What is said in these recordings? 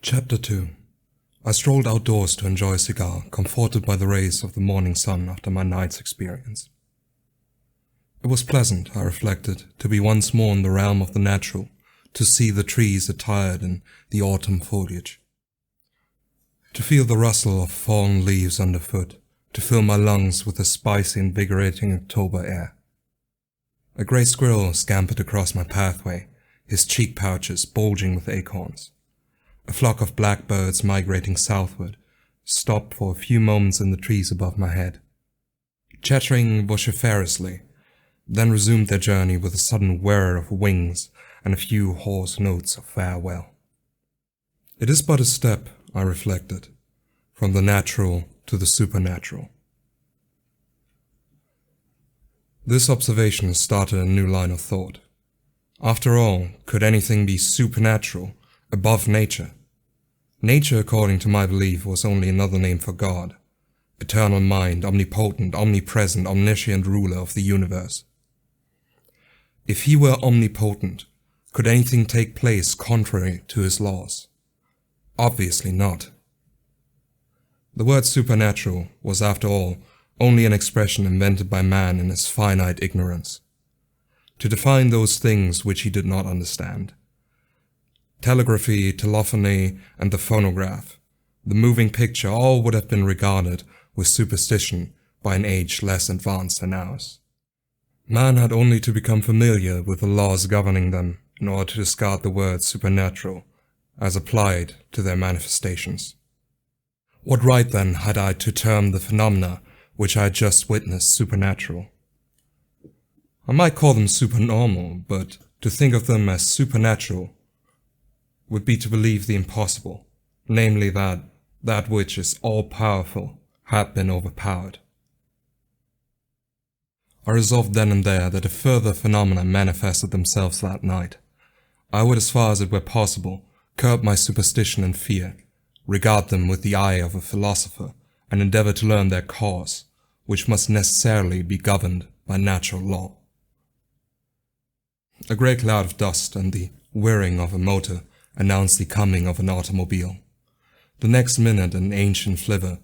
Chapter 2. I strolled outdoors to enjoy a cigar, comforted by the rays of the morning sun after my night's experience. It was pleasant, I reflected, to be once more in the realm of the natural, to see the trees attired in the autumn foliage, to feel the rustle of fallen leaves underfoot, to fill my lungs with the spicy, invigorating October air. A grey squirrel scampered across my pathway, his cheek pouches bulging with acorns. A flock of blackbirds migrating southward stopped for a few moments in the trees above my head, chattering vociferously, then resumed their journey with a sudden whir of wings and a few hoarse notes of farewell. It is but a step, I reflected, from the natural to the supernatural. This observation started a new line of thought. After all, could anything be supernatural, above nature? Nature, according to my belief, was only another name for God, eternal mind, omnipotent, omnipresent, omniscient ruler of the universe. If he were omnipotent, could anything take place contrary to his laws? Obviously not. The word supernatural was, after all, only an expression invented by man in his finite ignorance, to define those things which he did not understand. Telegraphy, telephony, and the phonograph, the moving picture, all would have been regarded with superstition by an age less advanced than ours. Man had only to become familiar with the laws governing them in order to discard the word supernatural as applied to their manifestations. What right then had I to term the phenomena which I had just witnessed supernatural? I might call them supernormal, but to think of them as supernatural would be to believe the impossible, namely that which is all-powerful had been overpowered. I resolved then and there that if further phenomena manifested themselves that night, I would, as far as it were possible, curb my superstition and fear, regard them with the eye of a philosopher, and endeavor to learn their cause, which must necessarily be governed by natural law. A grey cloud of dust and the whirring of a motor announced the coming of an automobile. The next minute an ancient flivver,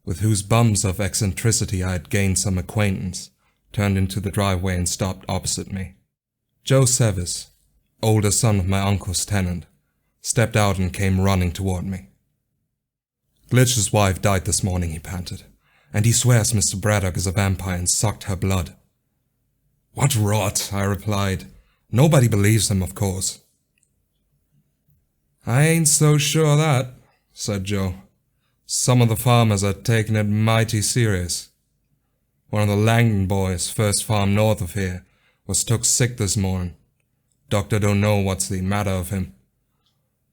with whose bumps of eccentricity I had gained some acquaintance, turned into the driveway and stopped opposite me. Joe Sevis, older son of my uncle's tenant, stepped out and came running toward me. "Glitch's wife died this morning," he panted, "and he swears Mr. Braddock is a vampire and sucked her blood." "What rot," I replied. "Nobody believes him, of course." "I ain't so sure of that," said Joe. "Some of the farmers are taking it mighty serious. One of the Langdon boys, first farm north of here, was took sick this morning. Doctor don't know what's the matter of him.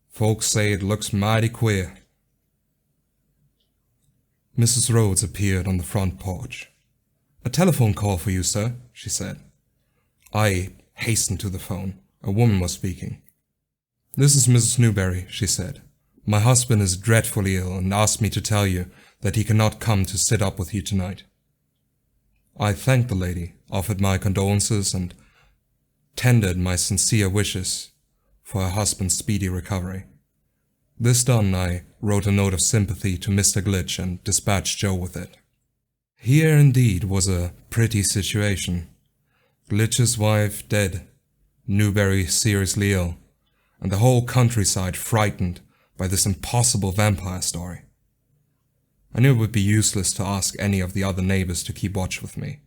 Folks say it looks mighty queer." Mrs. Rhodes appeared on the front porch. "A telephone call for you, sir," she said. I hastened to the phone. A woman was speaking. "This is Mrs. Newberry," she said. "My husband is dreadfully ill and asked me to tell you that he cannot come to sit up with you tonight." I thanked the lady, offered my condolences, and tendered my sincere wishes for her husband's speedy recovery. This done, I wrote a note of sympathy to Mr. Glitch and dispatched Joe with it. Here indeed was a pretty situation. Glitch's wife dead, Newberry seriously ill, and the whole countryside frightened by this impossible vampire story. I knew it would be useless to ask any of the other neighbors to keep watch with me.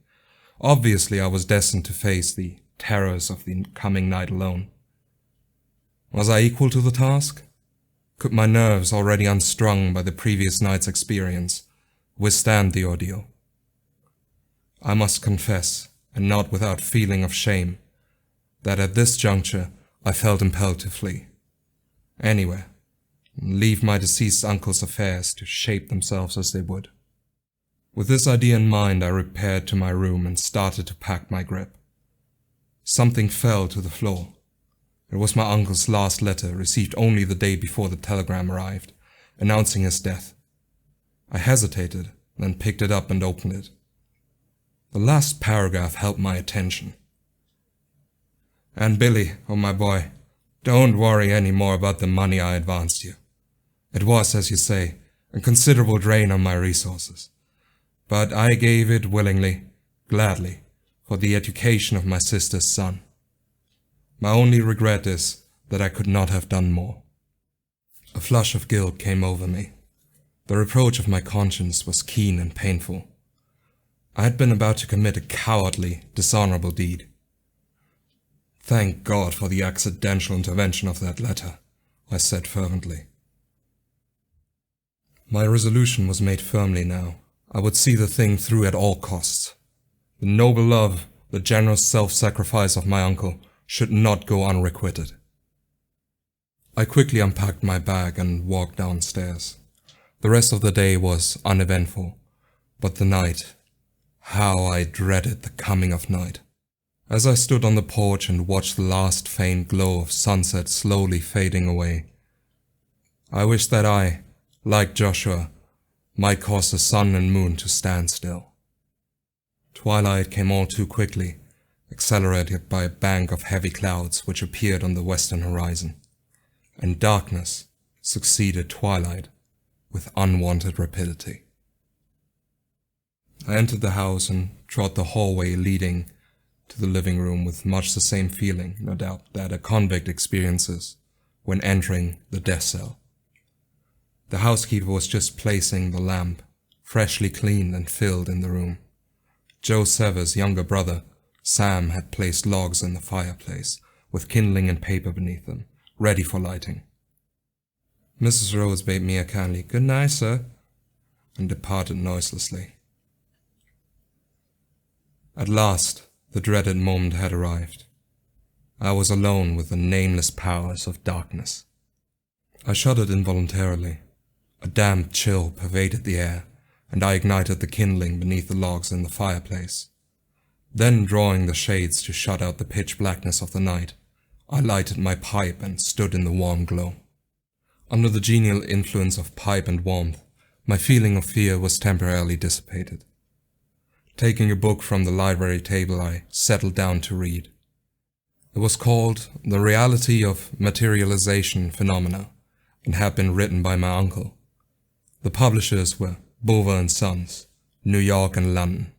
Obviously, I was destined to face the terrors of the coming night alone. Was I equal to the task? Could my nerves, already unstrung by the previous night's experience, withstand the ordeal? I must confess, and not without feeling of shame, that at this juncture I felt impelled to flee. Anywhere, and leave my deceased uncle's affairs to shape themselves as they would. With this idea in mind, I repaired to my room and started to pack my grip. Something fell to the floor. It was my uncle's last letter, received only the day before the telegram arrived, announcing his death. I hesitated, then picked it up and opened it. The last paragraph held my attention. "And Billy, oh my boy, don't worry any more about the money I advanced you. It was, as you say, a considerable drain on my resources. But I gave it willingly, gladly, for the education of my sister's son. My only regret is that I could not have done more. A flush of guilt came over me. The reproach of my conscience was keen and painful. I had been about to commit a cowardly, dishonorable deed. Thank God for the accidental intervention of that letter, I said fervently. My resolution was made firmly now. I would see the thing through at all costs. The noble love, the generous self-sacrifice of my uncle should not go unrequited. I quickly unpacked my bag and walked downstairs. The rest of the day was uneventful, but the night, how I dreaded the coming of night. As I stood on the porch and watched the last faint glow of sunset slowly fading away, I wished that I, like Joshua, might cause the sun and moon to stand still. Twilight came all too quickly, accelerated by a bank of heavy clouds which appeared on the western horizon, and darkness succeeded twilight with unwonted rapidity. I entered the house and trod the hallway leading to the living room with much the same feeling, no doubt, that a convict experiences when entering the death cell. The housekeeper was just placing the lamp, freshly cleaned and filled, in the room. Joe Sever's younger brother, Sam, had placed logs in the fireplace, with kindling and paper beneath them, ready for lighting. Mrs. Rose bade me a kindly "Good night, sir," and departed noiselessly. At last, the dreaded moment had arrived. I was alone with the nameless powers of darkness. I shuddered involuntarily. A damp chill pervaded the air, and I ignited the kindling beneath the logs in the fireplace. Then, drawing the shades to shut out the pitch blackness of the night, I lighted my pipe and stood in the warm glow. Under the genial influence of pipe and warmth, my feeling of fear was temporarily dissipated. Taking a book from the library table, I settled down to read. It was called The Reality of Materialization Phenomena, and had been written by my uncle. The publishers were Bover and Sons, New York and London.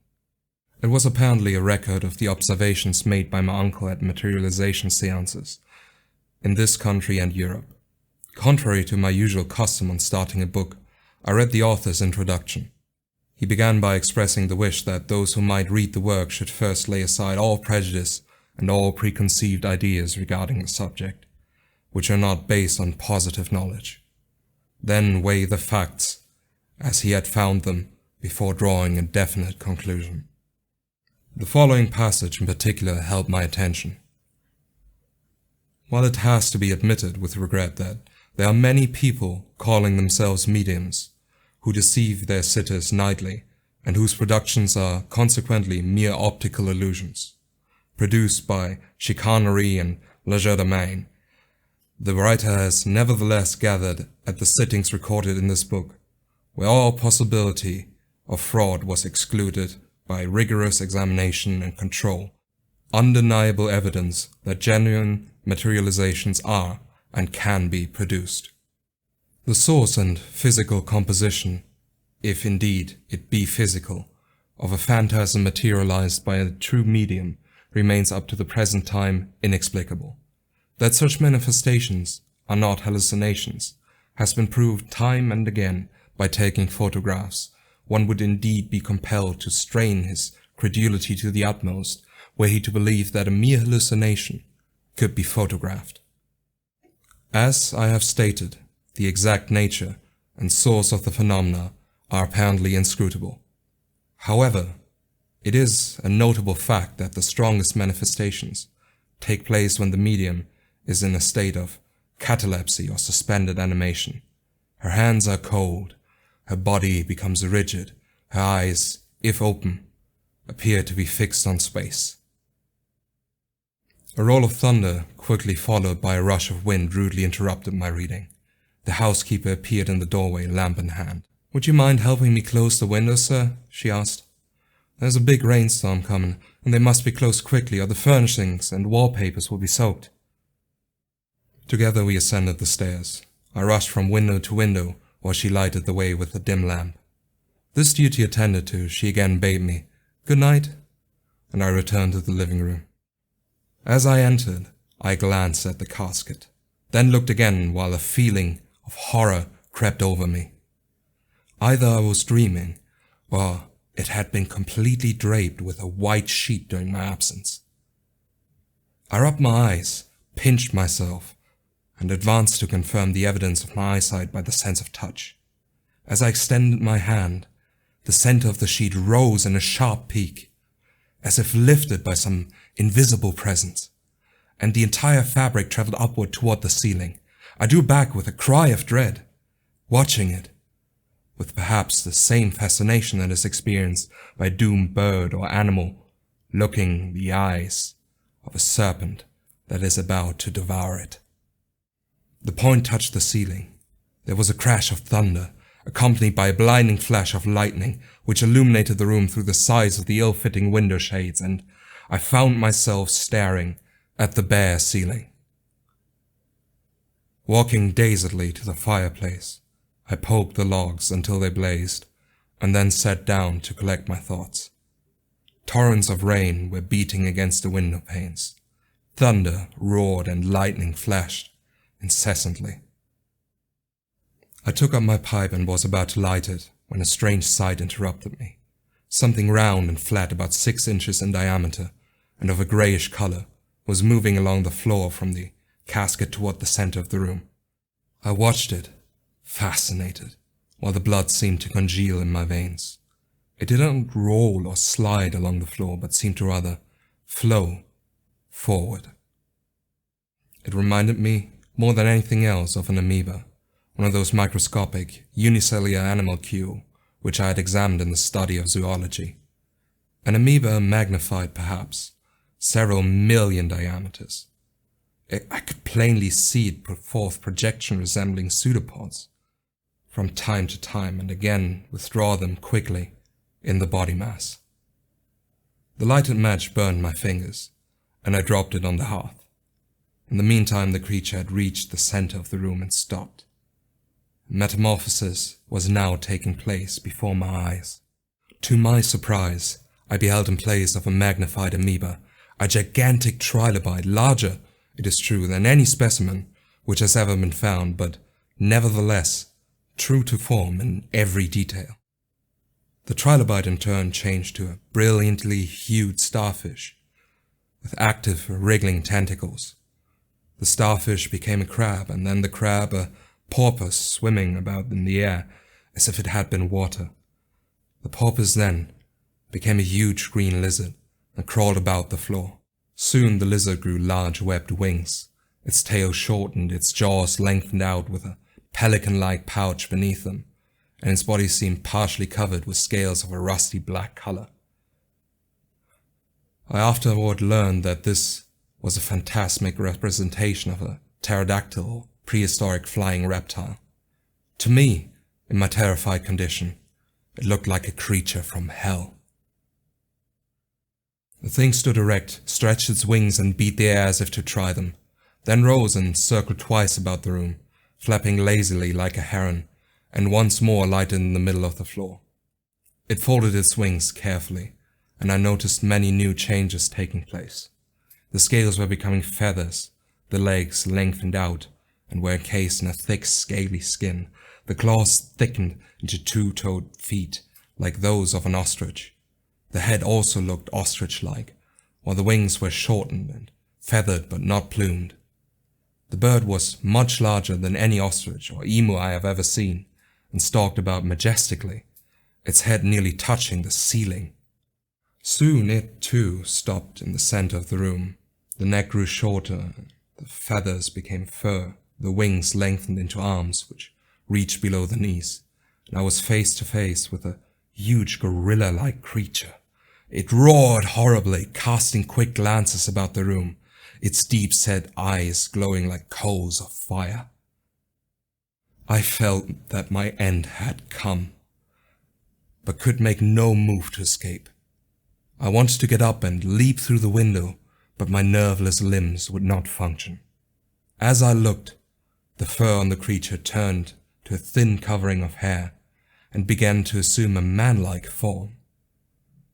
It was apparently a record of the observations made by my uncle at materialization seances in this country and Europe. Contrary to my usual custom on starting a book, I read the author's introduction. He began by expressing the wish that those who might read the work should first lay aside all prejudice and all preconceived ideas regarding the subject, which are not based on positive knowledge. Then weigh the facts as he had found them before drawing a definite conclusion. The following passage in particular held my attention. While it has to be admitted with regret that there are many people calling themselves mediums who deceive their sitters nightly and whose productions are consequently mere optical illusions, produced by chicanery and legerdemain, the writer has nevertheless gathered at the sittings recorded in this book, where all possibility of fraud was excluded by rigorous examination and control, undeniable evidence that genuine materializations are and can be produced. The source and physical composition, if indeed it be physical, of a phantasm materialized by a true medium remains up to the present time inexplicable. That such manifestations are not hallucinations has been proved time and again by taking photographs. One would indeed be compelled to strain his credulity to the utmost were he to believe that a mere hallucination could be photographed. As I have stated, the exact nature and source of the phenomena are apparently inscrutable. However, it is a notable fact that the strongest manifestations take place when the medium is in a state of catalepsy or suspended animation. Her hands are cold, her body becomes rigid, her eyes, if open, appear to be fixed on space. A roll of thunder, quickly followed by a rush of wind, rudely interrupted my reading. The housekeeper appeared in the doorway, lamp in hand. "Would you mind helping me close the windows, sir?" she asked. "There's a big rainstorm coming, and they must be closed quickly, or the furnishings and wallpapers will be soaked." Together we ascended the stairs. I rushed from window to window while she lighted the way with the dim lamp. This duty attended to, she again bade me good night, and I returned to the living room. As I entered, I glanced at the casket, then looked again while a feeling of horror crept over me. Either I was dreaming, or it had been completely draped with a white sheet during my absence. I rubbed my eyes, pinched myself, and advanced to confirm the evidence of my eyesight by the sense of touch. As I extended my hand, the center of the sheet rose in a sharp peak, as if lifted by some invisible presence, and the entire fabric traveled upward toward the ceiling. I drew back with a cry of dread, watching it, with perhaps the same fascination that is experienced by a doomed bird or animal looking the eyes of a serpent that is about to devour it. The point touched the ceiling. There was a crash of thunder, accompanied by a blinding flash of lightning, which illuminated the room through the sides of the ill-fitting window shades, and I found myself staring at the bare ceiling. Walking dazedly to the fireplace, I poked the logs until they blazed, and then sat down to collect my thoughts. Torrents of rain were beating against the window panes. Thunder roared and lightning flashed incessantly. I took up my pipe and was about to light it when a strange sight interrupted me. Something round and flat, about 6 inches in diameter and of a greyish colour, was moving along the floor from the casket toward the centre of the room. I watched it, fascinated, while the blood seemed to congeal in my veins. It did not roll or slide along the floor, but seemed to rather flow forward. It reminded me, more than anything else, of an amoeba, one of those microscopic, unicellular animalcule which I had examined in the study of zoology. An amoeba magnified, perhaps, several million diameters. I could plainly see it put forth projection resembling pseudopods, from time to time, and again withdraw them quickly in the body mass. The lighted match burned my fingers, and I dropped it on the hearth. In the meantime, the creature had reached the center of the room and stopped. Metamorphosis was now taking place before my eyes. To my surprise, I beheld in place of a magnified amoeba a gigantic trilobite, larger, it is true, than any specimen which has ever been found, but nevertheless true to form in every detail. The trilobite in turn changed to a brilliantly hued starfish, with active, wriggling tentacles. The starfish became a crab, and then the crab a porpoise swimming about in the air as if it had been water. The porpoise then became a huge green lizard and crawled about the floor. Soon the lizard grew large webbed wings. Its tail shortened, its jaws lengthened out with a pelican-like pouch beneath them, and its body seemed partially covered with scales of a rusty black color. I afterward learned that this was a phantasmic representation of a pterodactyl or prehistoric flying reptile. To me, in my terrified condition, it looked like a creature from hell. The thing stood erect, stretched its wings and beat the air as if to try them, then rose and circled twice about the room, flapping lazily like a heron, and once more alighted in the middle of the floor. It folded its wings carefully, and I noticed many new changes taking place. The scales were becoming feathers, the legs lengthened out and were encased in a thick, scaly skin. The claws thickened into two-toed feet, like those of an ostrich. The head also looked ostrich-like, while the wings were shortened and feathered but not plumed. The bird was much larger than any ostrich or emu I have ever seen, and stalked about majestically, its head nearly touching the ceiling. Soon it, too, stopped in the center of the room. The neck grew shorter, the feathers became fur, the wings lengthened into arms which reached below the knees, and I was face to face with a huge gorilla-like creature. It roared horribly, casting quick glances about the room, its deep-set eyes glowing like coals of fire. I felt that my end had come, but could make no move to escape. I wanted to get up and leap through the window, but my nerveless limbs would not function. As I looked, The fur on the creature turned to a thin covering of hair and began to assume a man-like form.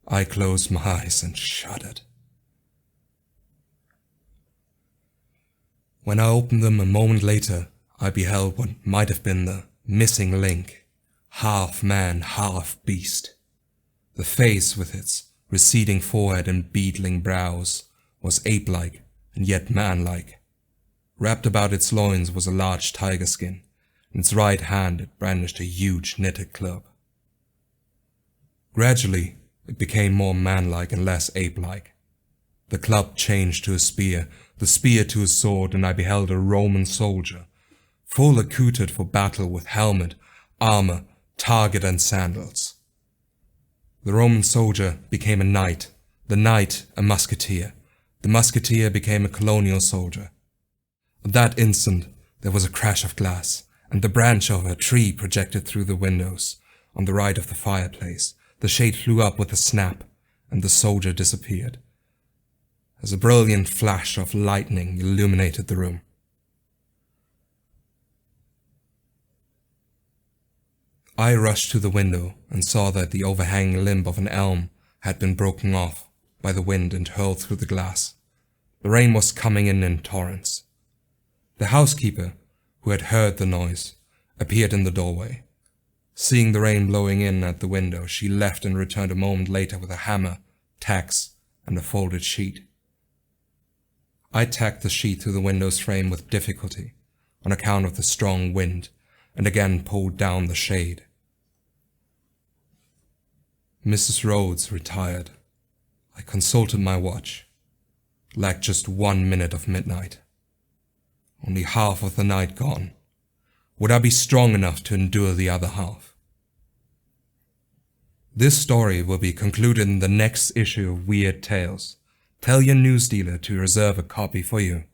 I closed my eyes and shuddered. When I opened them a moment later, I beheld what might have been the missing link, half man, half beast. The face, with its receding forehead and beetling brows, was ape-like and yet man-like. Wrapped about its loins was a large tiger skin. In its right hand it brandished a huge knitted club. Gradually, it became more man-like and less ape-like. The club changed to a spear, the spear to a sword, and I beheld a Roman soldier, full accoutred for battle with helmet, armor, target, and sandals. The Roman soldier became a knight, the knight a musketeer, the musketeer became a colonial soldier. At that instant there was a crash of glass, and the branch of a tree projected through the windows. On the right of the fireplace, the shade flew up with a snap, and the soldier disappeared, as a brilliant flash of lightning illuminated the room. I rushed to the window and saw that the overhanging limb of an elm had been broken off by the wind and hurled through the glass. The rain was coming in torrents. The housekeeper, who had heard the noise, appeared in the doorway. Seeing the rain blowing in at the window, she left and returned a moment later with a hammer, tacks, and a folded sheet. I tacked the sheet through the window's frame with difficulty, on account of the strong wind, and again pulled down the shade. Mrs. Rhodes retired. I consulted my watch. It lacked just 1 minute of midnight. Only half of the night gone. Would I be strong enough to endure the other half? This story will be concluded in the next issue of Weird Tales. Tell your news dealer to reserve a copy for you.